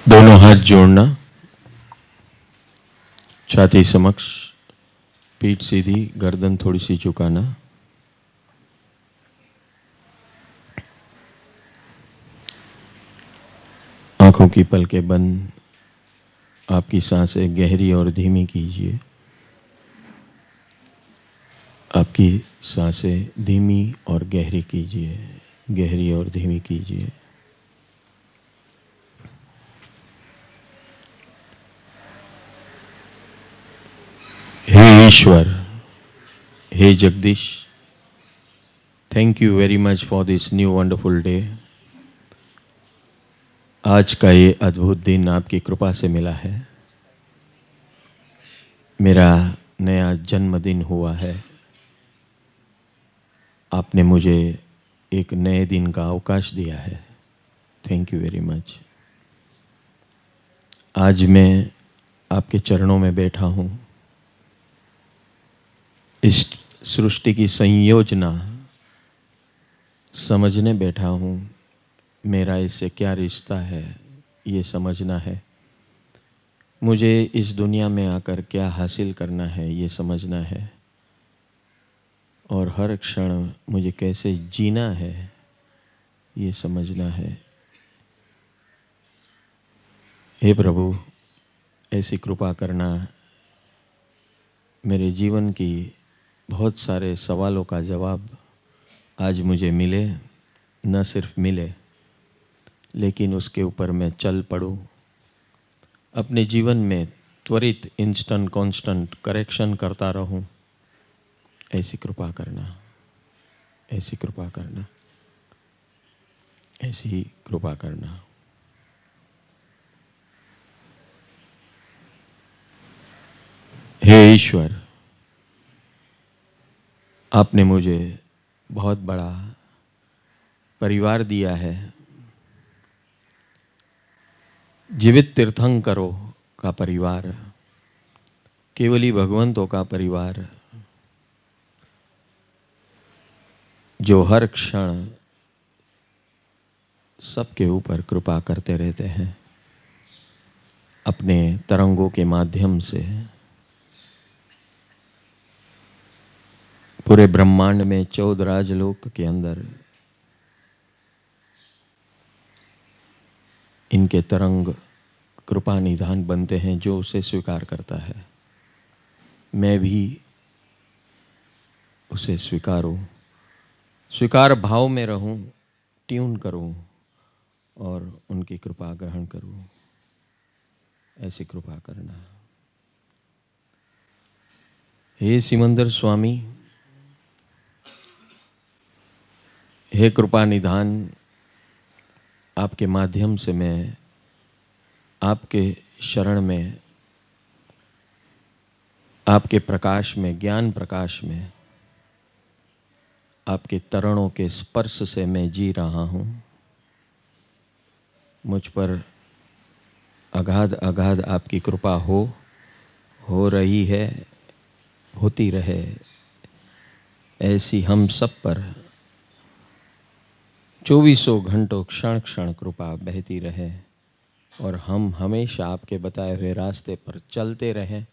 दोनों हाथ जोड़ना, छाती समक्ष, पीठ सीधी, गर्दन थोड़ी सी झुकाना। आंखों की पलकें बंद, आपकी सांसें गहरी और धीमी कीजिए। आपकी सांसें धीमी और गहरी कीजिए, गहरी और धीमी कीजिए। हे ईश्वर, हे Jagdish, thank you very much for this new wonderful day. आज का ये अद्भुत दिन आपकी कृपा से मिला है। मेरा नया जन्मदिन हुआ है। आपने मुझे एक नए दिन का अवकाश दिया है। Thank you very much. आज मैं आपके चरणों में बैठा हूँ। इस सृष्टि की संयोजना समझने बैठा हूँ। मेरा इससे क्या रिश्ता है ये समझना है। मुझे इस दुनिया में आकर क्या हासिल करना है ये समझना है। और हर क्षण मुझे कैसे जीना है ये समझना है। हे प्रभु, ऐसी कृपा करना, मेरे जीवन की बहुत सारे सवालों का जवाब आज मुझे मिले। न सिर्फ मिले, लेकिन उसके ऊपर मैं चल पड़ूं। अपने जीवन में त्वरित इंस्टेंट कांस्टेंट करेक्शन करता रहूं। ऐसी कृपा करना, ऐसी कृपा करना, ऐसी कृपा करना। हे ईश्वर, आपने मुझे बहुत बड़ा परिवार दिया है। जीवित तीर्थंकरों का परिवार, केवली भगवंतों का परिवार, जो हर क्षण सबके ऊपर कृपा करते रहते हैं अपने तरंगों के माध्यम से। पूरे ब्रह्मांड में 14 राजलोक के अंदर इनके तरंग कृपा निधान बनते हैं जो उसे स्वीकार करता है। मैं भी उसे स्वीकारूं, स्वीकार भाव में रहूं, ट्यून करूं और उनकी कृपा ग्रहण करूं। ऐसी कृपा करना। हे सिमंदर स्वामी, हे कृपा निधान, आपके माध्यम से मैं आपके शरण में, आपके प्रकाश में, ज्ञान प्रकाश में, आपके तरणों के स्पर्श से मैं जी रहा हूं। मुझ पर अगाध अगाध आपकी कृपा हो रही है, होती रहे। ऐसी हम सब पर चौबीसों घंटों क्षण क्षण कृपा बहती रहे और हम हमेशा आपके बताए हुए रास्ते पर चलते रहें।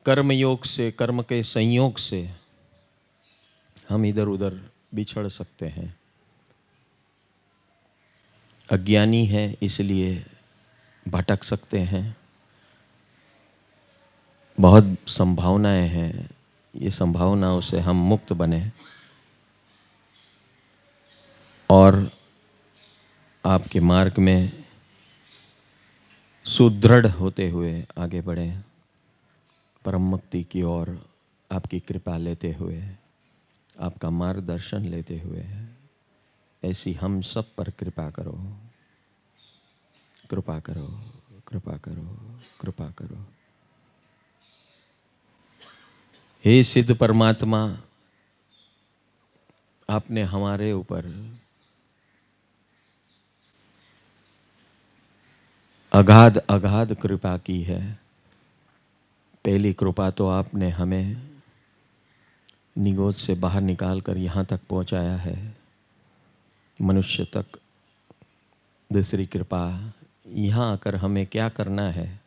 कर्मयोग से, कर्म के संयोग से हम इधर उधर बिछड़ सकते हैं। अज्ञानी है इसलिए भटक सकते हैं। बहुत संभावनाएं हैं, ये संभावनाओं से हम मुक्त बने और आपके मार्ग में सुदृढ़ होते हुए आगे बढ़े, परम मुक्ति की ओर आपकी कृपा लेते हुए, आपका मार्गदर्शन लेते हुए। ऐसी हम सब पर कृपा करो, कृपा करो, कृपा करो, कृपा करो। हे सिद्ध परमात्मा, आपने हमारे ऊपर अगाध अगाध कृपा की है। पहली कृपा तो आपने हमें निगोद से बाहर निकालकर यहाँ तक पहुँचाया है, मनुष्य तक। दूसरी कृपा यहाँ आकर हमें क्या करना है,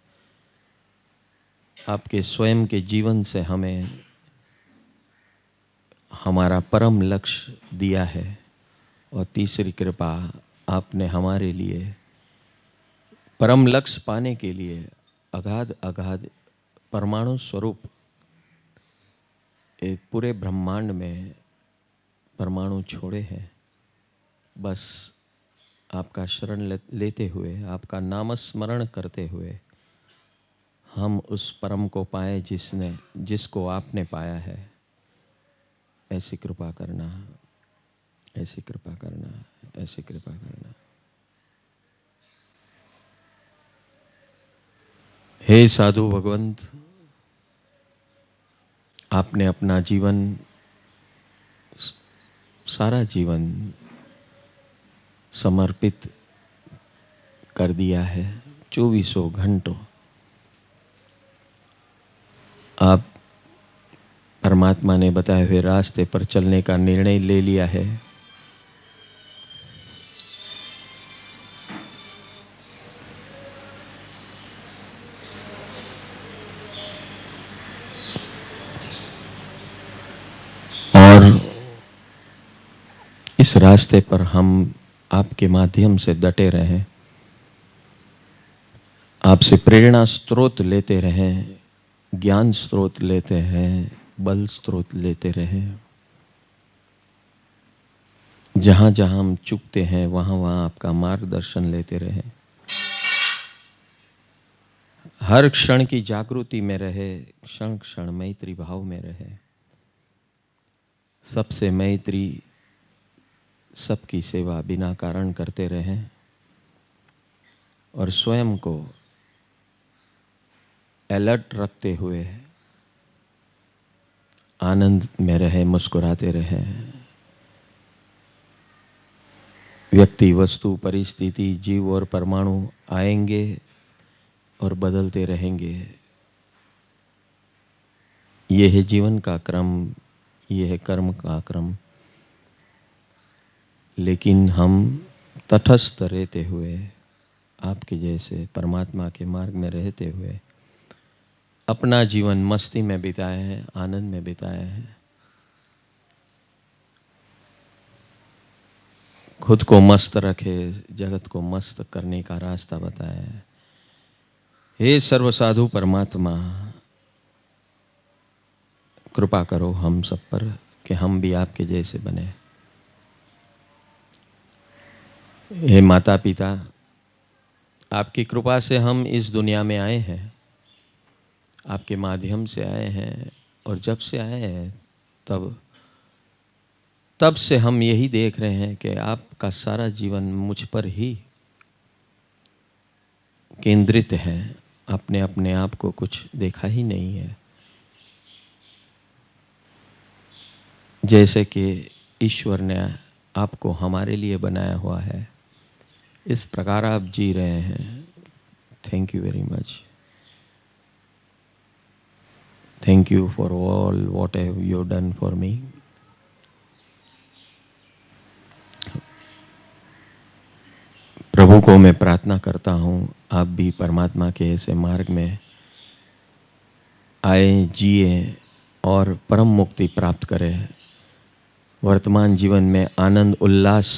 आपके स्वयं के जीवन से हमें हमारा परम लक्ष्य दिया है। और तीसरी कृपा, आपने हमारे लिए परम लक्ष्य पाने के लिए अगाध अगाध परमाणु स्वरूप एक पूरे ब्रह्मांड में परमाणु छोड़े हैं। बस आपका शरण लेते हुए, आपका नामस्मरण करते हुए हम उस परम को पाए जिसको आपने पाया है। ऐसी कृपा करना, ऐसी कृपा करना, ऐसी कृपा करना। हे साधु भगवंत, आपने अपना जीवन, सारा जीवन समर्पित कर दिया है। 24 घंटों आप परमात्मा ने बताए हुए रास्ते पर चलने का निर्णय ले लिया है। और इस रास्ते पर हम आपके माध्यम से डटे रहें, आपसे प्रेरणा स्रोत लेते रहें, ज्ञान स्रोत लेते हैं, बल स्रोत लेते रहें। जहां जहां हम चूकते हैं वहां वहां आपका मार्गदर्शन लेते रहें। हर क्षण की जागृति में रहे, क्षण क्षण मैत्री भाव में रहे। सबसे मैत्री, सबकी सेवा बिना कारण करते रहें और स्वयं को अलर्ट रखते हुए आनंद में रहे, मुस्कुराते रहें। व्यक्ति, वस्तु, परिस्थिति, जीव और परमाणु आएंगे और बदलते रहेंगे। ये है जीवन का क्रम, ये है कर्म का क्रम। लेकिन हम तटस्थ रहते हुए, आपके जैसे परमात्मा के मार्ग में रहते हुए अपना जीवन मस्ती में बिताए हैं, आनंद में बिताए हैं। खुद को मस्त रखे, जगत को मस्त करने का रास्ता बताया है। हे सर्व साधु परमात्मा, कृपा करो हम सब पर कि हम भी आपके जैसे बने। हे माता पिता, आपकी कृपा से हम इस दुनिया में आए हैं, आपके माध्यम से आए हैं। और जब से आए हैं तब से हम यही देख रहे हैं कि आपका सारा जीवन मुझ पर ही केंद्रित है। आपने अपने आप को कुछ देखा ही नहीं है। जैसे कि ईश्वर ने आपको हमारे लिए बनाया हुआ है, इस प्रकार आप जी रहे हैं। Thank you very much. Thank you for all what have you done for me. प्रभु को मैं प्रार्थना करता हूँ, आप भी परमात्मा के ऐसे मार्ग में आए, जिए और परम मुक्ति प्राप्त करें। वर्तमान जीवन में आनंद उल्लास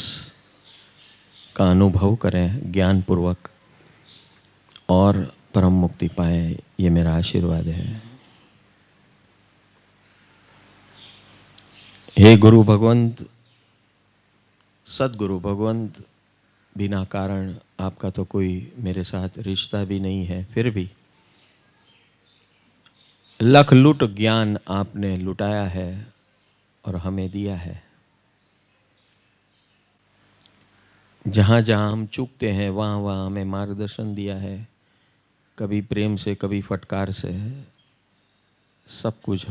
का अनुभव करें ज्ञान पूर्वक और परम मुक्ति पाएं। ये मेरा आशीर्वाद है। हे गुरु भगवंत, सदगुरु भगवंत, बिना कारण आपका तो कोई मेरे साथ रिश्ता भी नहीं है, फिर भी लख लुट ज्ञान आपने लुटाया है और हमें दिया है। जहाँ जहाँ हम चूकते हैं वहाँ वहाँ हमें मार्गदर्शन दिया है, कभी प्रेम से, कभी फटकार से। सब कुछ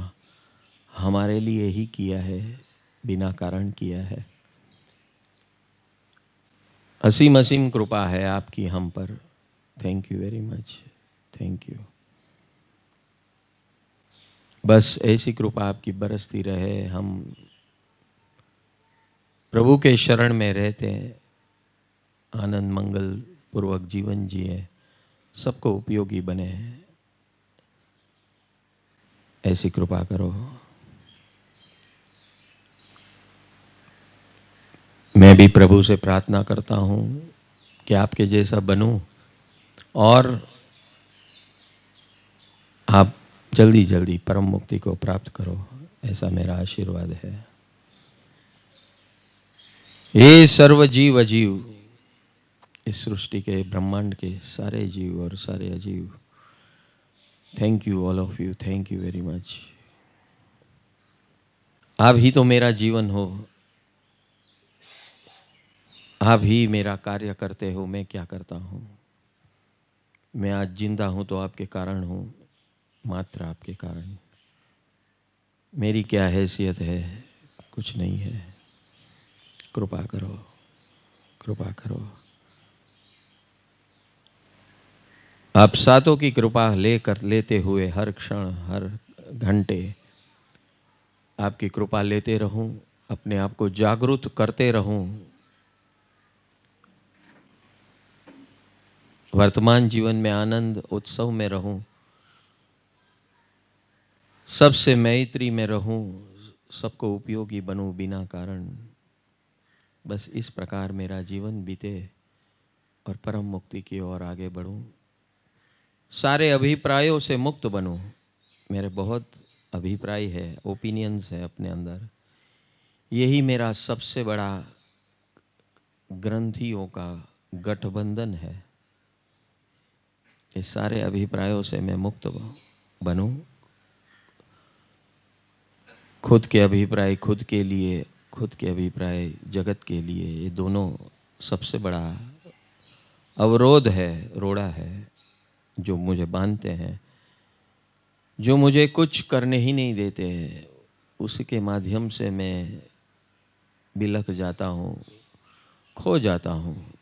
हमारे लिए ही किया है, बिना कारण किया है। असीम असीम कृपा है आपकी हम पर। Thank you very much, thank you. बस ऐसी कृपा आपकी बरसती रहे। हम प्रभु के शरण में रहते हैं, आनंद मंगल पूर्वक जीवन जिए, सबको उपयोगी बने, ऐसी कृपा करो। मैं भी प्रभु से प्रार्थना करता हूँ कि आपके जैसा बनूं और आप जल्दी जल्दी परम मुक्ति को प्राप्त करो, ऐसा मेरा आशीर्वाद है। ये सर्व जीव अजीव, इस सृष्टि के ब्रह्मांड के सारे जीव और सारे अजीव, thank you all of you, thank you very much. आप ही तो मेरा जीवन हो, आप ही मेरा कार्य करते हो। मैं क्या करता हूँ? मैं आज जिंदा हूँ तो आपके कारण हूँ, मात्र आपके कारण। मेरी क्या हैसियत है? कुछ नहीं है। कृपा करो, कृपा करो। आप सातों की कृपा लेते हुए हर क्षण, हर घंटे आपकी कृपा लेते रहूं, अपने आप को जागरूक करते रहूं। वर्तमान जीवन में आनंद उत्सव में रहूं, सबसे मैत्री में रहूं, सबको उपयोगी बनूं बिना कारण। बस इस प्रकार मेरा जीवन बीते और परम मुक्ति की ओर आगे बढ़ूं। सारे अभिप्रायों से मुक्त बनूं। मेरे बहुत अभिप्राय है, ओपिनियंस है अपने अंदर। यही मेरा सबसे बड़ा ग्रंथियों का गठबंधन है। इस सारे अभिप्रायों से मैं मुक्त बनूं। खुद के अभिप्राय खुद के लिए, खुद के अभिप्राय जगत के लिए, ये दोनों सबसे बड़ा अवरोध है, रोड़ा है, जो मुझे बांधते हैं, जो मुझे कुछ करने ही नहीं देते। उसके माध्यम से मैं बिलख जाता हूँ, खो जाता हूँ।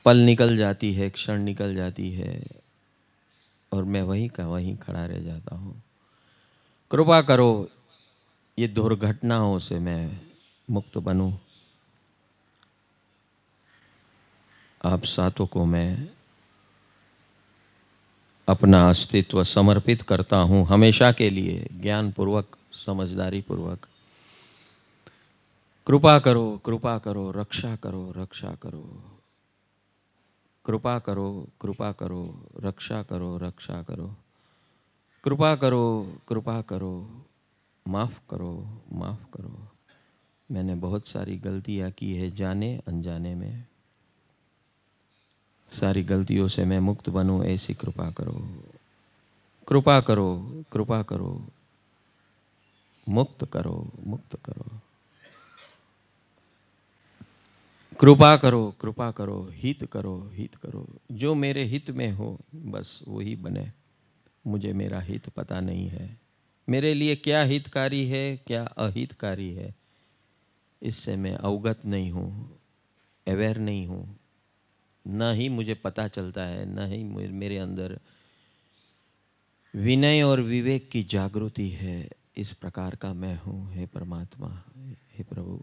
पल निकल जाती है, क्षण निकल जाती है और मैं वहीं का वहीं खड़ा रह जाता हूँ। कृपा करो, ये दुर्घटनाओं से मैं मुक्त बनूं। आप सातों को मैं अपना अस्तित्व समर्पित करता हूँ हमेशा के लिए, ज्ञान पूर्वक, समझदारी पूर्वक। कृपा करो, कृपा करो, रक्षा करो, रक्षा करो। कृपा करो, कृपा करो, रक्षा करो, रक्षा करो। कृपा करो, कृपा करो, माफ़ करो, माफ़ करो। मैंने बहुत सारी गलतियाँ की है, जाने अनजाने में। सारी गलतियों से मैं मुक्त बनूं, ऐसी कृपा करो। कृपा करो, कृपा करो, मुक्त करो, मुक्त करो। कृपा करो, कृपा करो, हित करो, हित करो। जो मेरे हित में हो बस वही बने। मुझे मेरा हित पता नहीं है। मेरे लिए क्या हितकारी है, क्या अहितकारी है, इससे मैं अवगत नहीं हूँ, अवेयर नहीं हूँ। न ही मुझे पता चलता है, न ही मेरे अंदर विनय और विवेक की जागृति है। इस प्रकार का मैं हूँ। हे परमात्मा, हे प्रभु,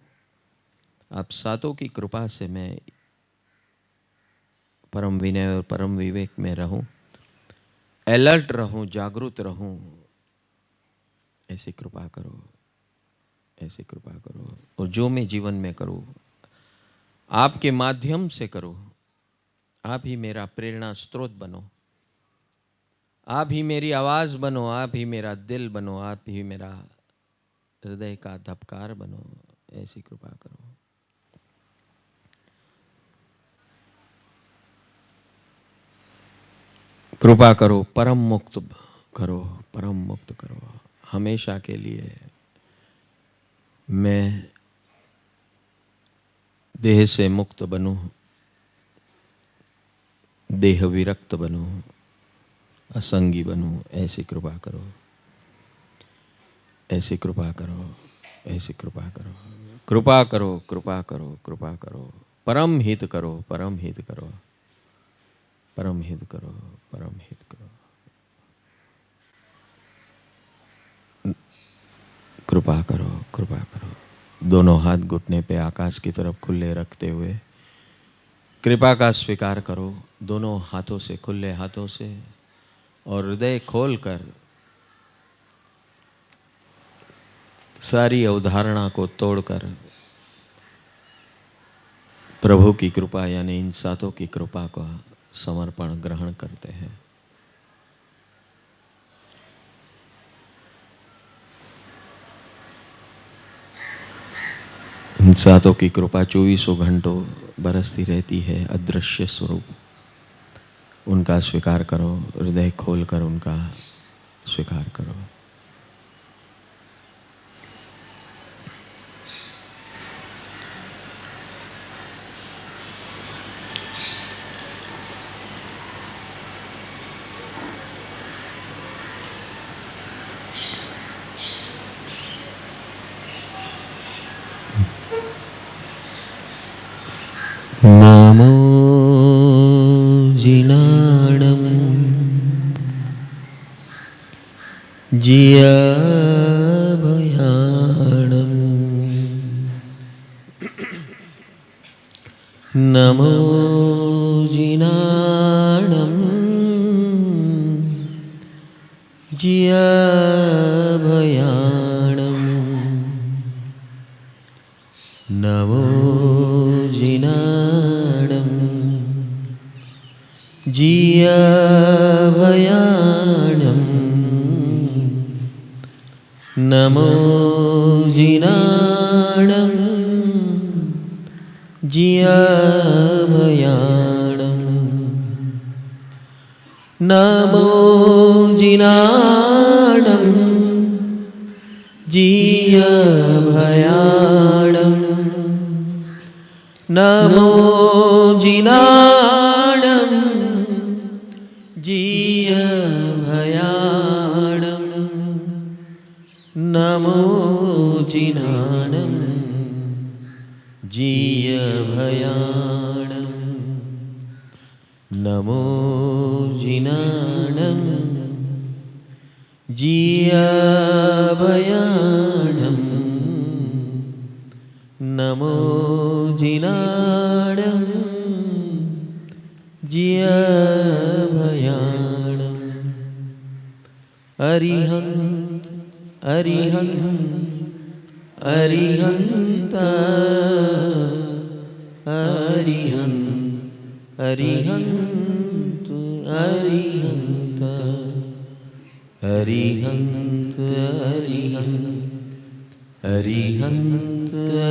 आप सातों की कृपा से मैं परम विनय और परम विवेक में रहूं, अलर्ट रहूं, जागरूक रहूं। ऐसी कृपा करो, ऐसी कृपा करो। और जो मैं जीवन में करूं, आपके माध्यम से करूं। आप ही मेरा प्रेरणा स्रोत बनो, आप ही मेरी आवाज़ बनो, आप ही मेरा दिल बनो, आप ही मेरा हृदय का धबकार बनो। ऐसी कृपा करो। कृपा करो, परम मुक्त करो, परम मुक्त करो। हमेशा के लिए मैं देह से मुक्त बनूं, देह विरक्त बनूं, असंगी बनूं। ऐसी कृपा करो, ऐसी कृपा करो, ऐसी कृपा करो। कृपा करो, कृपा करो, कृपा करो। परम हित करो, परम हित करो, परम हित करो, परम हित करो। कृपा करो, कृपा करो। दोनों हाथ घुटने पे आकाश की तरफ खुले रखते हुए कृपा का स्वीकार करो, दोनों हाथों से, खुले हाथों से, और हृदय खोलकर सारी अवधारणा को तोड़कर प्रभु की कृपा यानी इन सातों की कृपा का समर्पण ग्रहण करते हैं। इन सातों की कृपा 24 घंटों बरसती रहती है, अदृश्य स्वरूप। उनका स्वीकार करो, हृदय खोलकर उनका स्वीकार करो। नमो जिनाणं जियाभयाणं, नमो जिनाणं जियाभयाणं, नमो जिनाणं जियाभयाणं, नमो जिनाणं जियाभयाणं, नमो जिनाणं जियाभयाणं, नमो जिनाणं जियाभयाणं, नमो जिनाणं जियाभयाणं, नमो जिनाणं जियाभयाणं, नमो जिनाणं जियाभयाणं। अरिहंत अरिहंत अरिहंत अरिहंत अरिहंत अरिहंत अरिहंत अरिहंत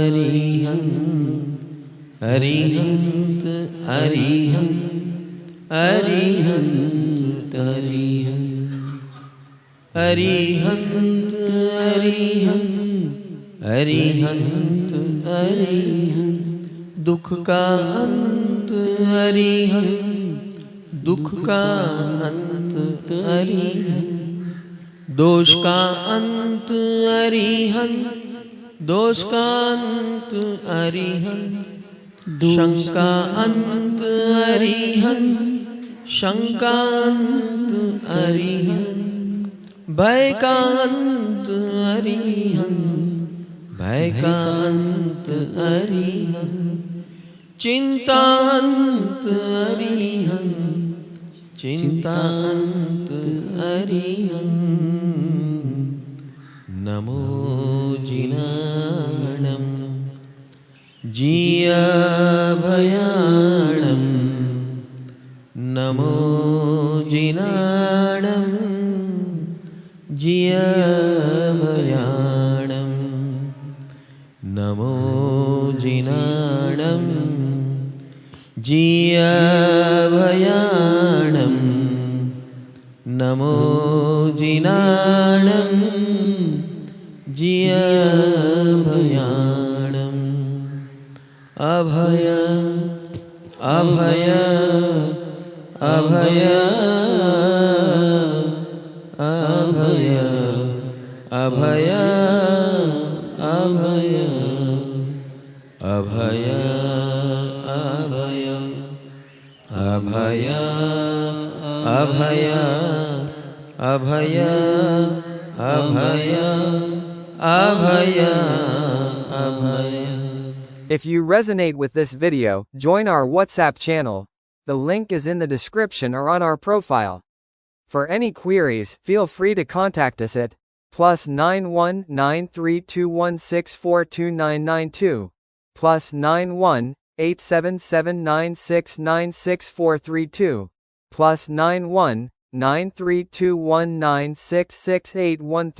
अरिहंत अरिहंत अरिहंत अरिहंत अरिहंत अरिहंत अरिहंत अरिहंत, दुख का अंत अरिहंत, दुख का अंत अरिहंत, दोष का अंत अरिहंत, दोष का अंत अरिहंत, शंका अंत अरिहंत, शंका अंत अरिहंत, भय का अंत अरिहंत, भय का अंत अरिहंत, चिंता अंत अरिहंत, चिंता अंत अरिहंत, नमो जिनाणं जियाभयाणं, नमो जिनाणं जियाभयाणं, नमो जिनाणं जियाभयाणं, नमो जिनाणं जियाभयाणं, अभय अभय अभय अभय अभय अभय अभय अभय अभय अभय अभय अभय If you resonate with this video, join our WhatsApp channel. The link is in the description or on our profile. For any queries, feel free to contact us at +91 9321642992, +91 87796966432, +91 9321966813.